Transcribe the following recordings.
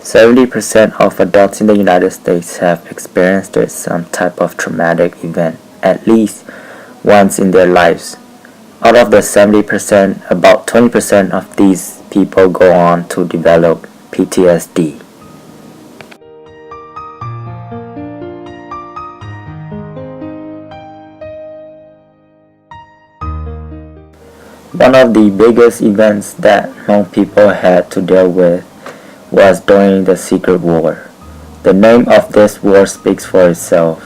70% of adults in the United States have experienced some type of traumatic event at least once in their lives. Out of the 70%, about 20% of these people go on to develop PTSD. One of the biggest events that Hmong people had to deal with was during the Secret War. The name of this war speaks for itself,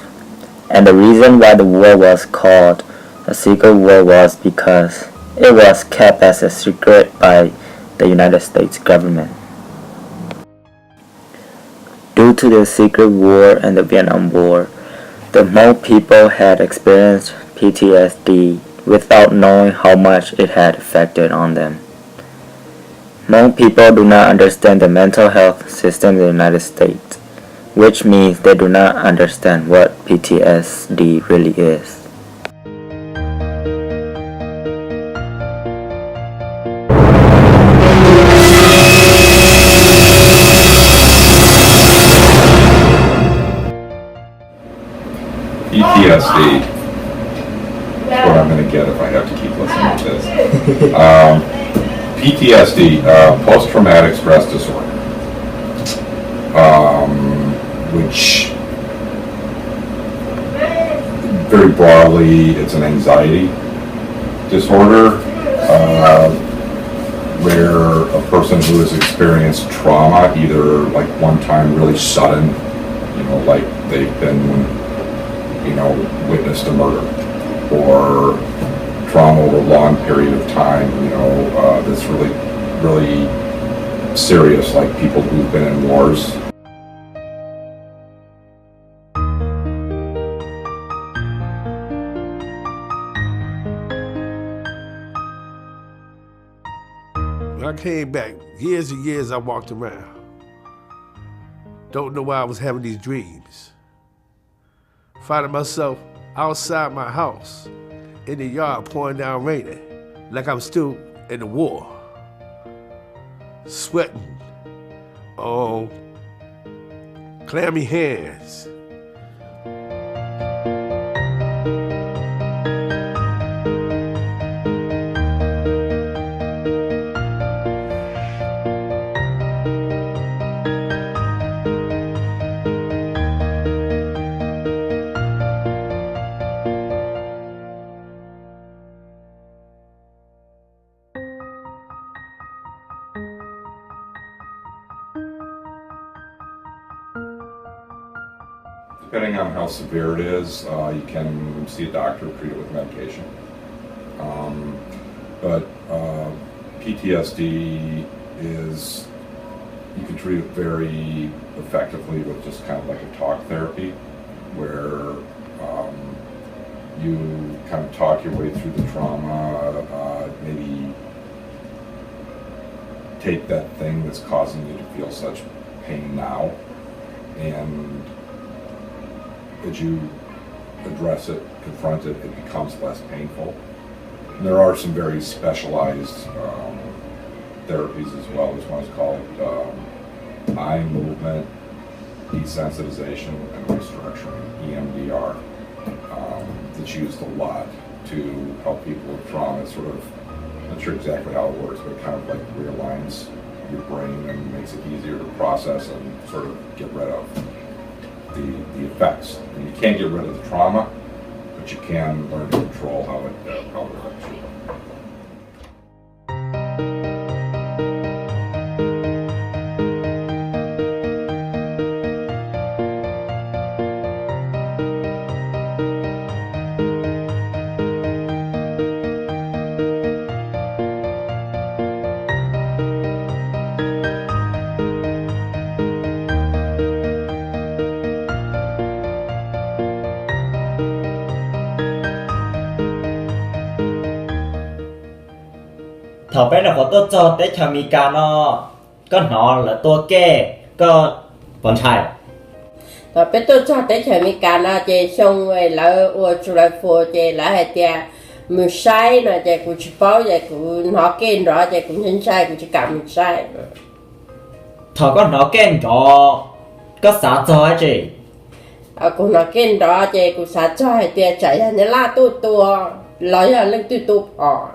and the reason why the war was called a Secret War was because it was kept as a secret by the United States government. Due to the Secret War and the Vietnam War, the Hmong people had experienced PTSD without knowing how much it had affected on them. Hmong people do not understand the mental health system in the United States, which means they do not understand what PTSD really is. PTSD is what I'm going to get if I have to keep listening to this. PTSD, post-traumatic stress disorder, which very broadly it's an anxiety disorder where a person who has experienced trauma, either like one time really sudden, like they've been, witnessed a murder, or trauma over a long period of time, that's really serious, like people who've been in wars. When I came back, years and years I walked around. Don't know why I was having these dreams. Finding myself outside my house, in the yard pouring down raining, like I'm still in the war. Sweating, clammy hands. Depending on how severe it is, you can see a doctor, treat it with medication. But PTSD is, you can treat it very effectively with just kind of like a talk therapy, where you kind of talk your way through the trauma, maybe take that thing that's causing you to feel such pain now, and as you address it, confront it, it becomes less painful. And there are some very specialized therapies as well. This one is called eye movement desensitization and restructuring, EMDR. That's used a lot to help people with trauma. It's sort of, I'm not sure exactly how it works, but it kind of like realigns your brain and makes it easier to process and sort of get rid of the effects. And you can't get rid of the trauma, but you can learn to control how it affects you. Thọ bé là có tốt cho tế chào mì cà nó có nó là tua kê có bọn trai thọ bé tốt cho tế chào mì cà nó chơi xong rồi là ở chỗ lại phù chơi là hay chơi mì sai nó chơi cũng chỉ bao chơi cũng họ kén rõ chơi cũng nhân sai cũng chỉ cả mì sai thọ có nó kén đó có xả cho ấy chị cô nó kén đó chị cô sát cho hay tiệt chạy nhà la tu tua nói là lên tu tu bỏ